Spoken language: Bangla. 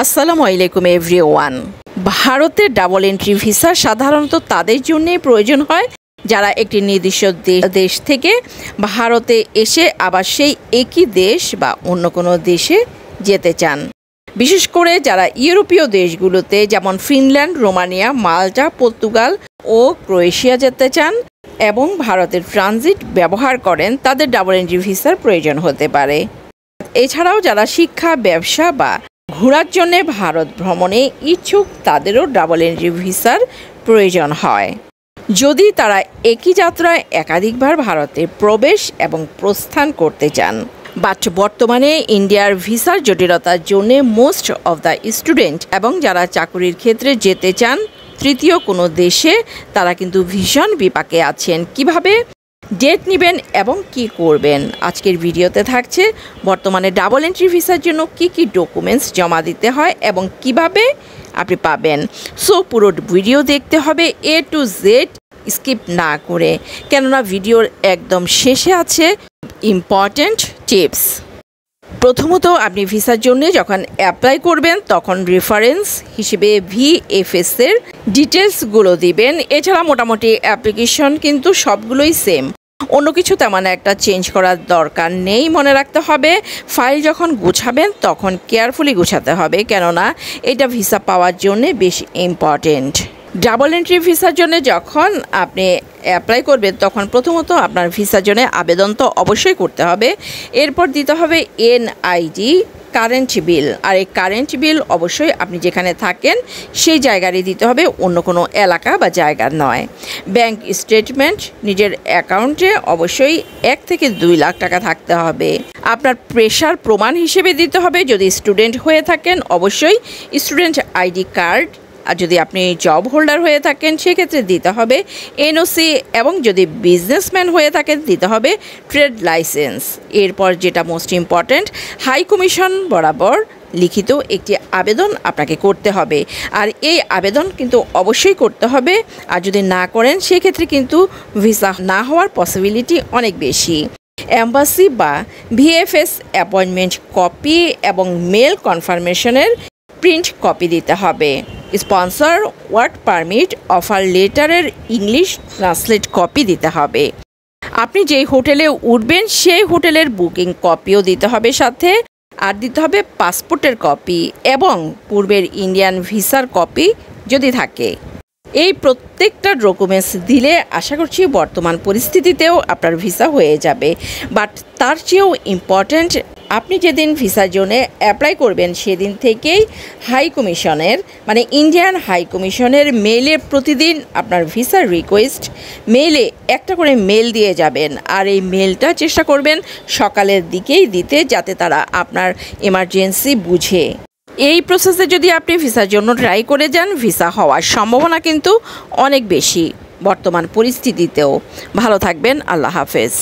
আসসালামু আলাইকুম এভরিওয়ান। ভারতের ডাবল এন্ট্রি ভিসা সাধারণত তাদের জন্যই প্রয়োজন হয় যারা একটি নির্দিষ্ট দেশ থেকে ভারতে এসে আবার সেই একই দেশ বা অন্য কোনো দেশে যেতে চান। বিশেষ করে যারা ইউরোপীয় দেশগুলোতে যেমন ফিনল্যান্ড, রোমানিয়া, মাল্টা, পর্তুগাল ও ক্রোয়েশিয়া যেতে চান এবং ভারতের ট্রানজিট ব্যবহার করেন, তাদের ডাবল এন্ট্রি ভিসার প্রয়োজন হতে পারে। এছাড়াও যারা শিক্ষা, ব্যবসা বা ঘোরার জন্য ভারত ভ্রমণে ইচ্ছুক, তাদেরও ডাবল এন্ট্রি ভিসার প্রয়োজন হয় যদি তারা একই যাত্রায় একাধিকবার ভারতে প্রবেশ এবং প্রস্থান করতে চান। বাট বর্তমানে ইন্ডিয়ার ভিসার জটিলতার জন্য মোস্ট অফ দ্য স্টুডেন্ট এবং যারা চাকরির ক্ষেত্রে যেতে চান তৃতীয় কোনো দেশে, তারা কিন্তু ভীষণ বিপাকে আছেন। কিভাবে ডেট নেবেন এবং কি করবেন, আজকের ভিডিওতে থাকছে বর্তমানে ডাবল এন্ট্রি ভিসার জন্য কি কি ডকুমেন্টস জমা দিতে হয় এবং কিভাবে আপনি পাবেন। সো পুরো ভিডিও দেখতে হবে এ টু জেড, স্কিপ না করে, কেননা ভিডিওর একদম শেষে আছে ইম্পর্ট্যান্ট টিপস। প্রথমত, আপনি ভিসার জন্য যখন অ্যাপ্লাই করবেন তখন রেফারেন্স হিসেবে VFS এর ডিটেলসগুলো দিবেন। এছাড়া মোটামুটি অ্যাপ্লিকেশন কিন্তু সবগুলোই সেম, অন্য কিছু তেমন একটা চেঞ্জ করার দরকার নেই। মনে রাখতে হবে ফাইল যখন গুছাবেন তখন কেয়ারফুলি গুছাতে হবে, কেননা এটা ভিসা পাওয়ার জন্য বেশ ইম্পর্টেন্ট। ডাবল এন্ট্রি ভিসার জন্য যখন আপনি অ্যাপ্লাই করবেন তখন প্রথমত আপনার ভিসার জন্য আবেদন তো অবশ্যই করতে হবে। এরপর দিতে হবে NID, কারেন্ট বিল। আর এই কারেন্ট বিল অবশ্যই আপনি যেখানে থাকেন সেই জায়গারই দিতে হবে, অন্য কোনো এলাকা বা জায়গার নয়। ব্যাংক স্টেটমেন্ট নিজের অ্যাকাউন্টে অবশ্যই 1 থেকে 2 লাখ টাকা থাকতে হবে। আপনার পেশার প্রমাণ হিসেবে দিতে হবে, যদি স্টুডেন্ট হয়ে থাকেন অবশ্যই স্টুডেন্ট ID কার্ড, আর যদি আপনি জব হোল্ডার হয়ে থাকেন সেক্ষেত্রে দিতে হবে NOC, এবং যদি বিজনেসম্যান হয়ে থাকেন দিতে হবে ট্রেড লাইসেন্স। এরপর যেটা মোস্ট ইম্পর্ট্যান্ট, হাই কমিশন বরাবর লিখিত একটি আবেদন আপনাকে করতে হবে। আর এই আবেদন কিন্তু অবশ্যই করতে হবে, আর যদি না করেন সেক্ষেত্রে কিন্তু ভিসা না হওয়ার পসিবিলিটি অনেক বেশি। এম্বাসি বা VFS অ্যাপয়েন্টমেন্ট কপি এবং মেল কনফার্মেশনের প্রিন্ট কপি দিতে হবে। স্পন্সর ওয়ার্ক পারমিট অফার লেটারের ইংলিশ ট্রান্সলেট কপি দিতে হবে। আপনি যেই হোটেলে উঠবেন সেই হোটেলের বুকিং কপিও দিতে হবে সাথে, আর দিতে হবে পাসপোর্টের কপি এবং পূর্বের ইন্ডিয়ান ভিসার কপি যদি থাকে। এই প্রত্যেকটা ডকুমেন্টস দিলে আশা করছি বর্তমান পরিস্থিতিতেও আপনার ভিসা হয়ে যাবে। বাট তার চেয়েও ইম্পর্ট্যান্ট, আপনি যেদিন ভিসার জন্য অ্যাপ্লাই করবেন সেদিন থেকেই হাই কমিশনের মানে ইন্ডিয়ান হাই কমিশনের মেইলে প্রতিদিন আপনার ভিসার রিকোয়েস্ট মেইলে একটা করে মেল দিয়ে যাবেন। আর এই মেলটা চেষ্টা করবেন সকালের দিকেই দিতে, যাতে তারা আপনার এমার্জেন্সি বুঝে। এই প্রসেসে যদি আপনি ভিসার জন্য ট্রাই করে যান, ভিসা হওয়ার সম্ভাবনা কিন্তু অনেক বেশি বর্তমান পরিস্থিতিতেও। ভালো থাকবেন, আল্লাহ হাফেজ।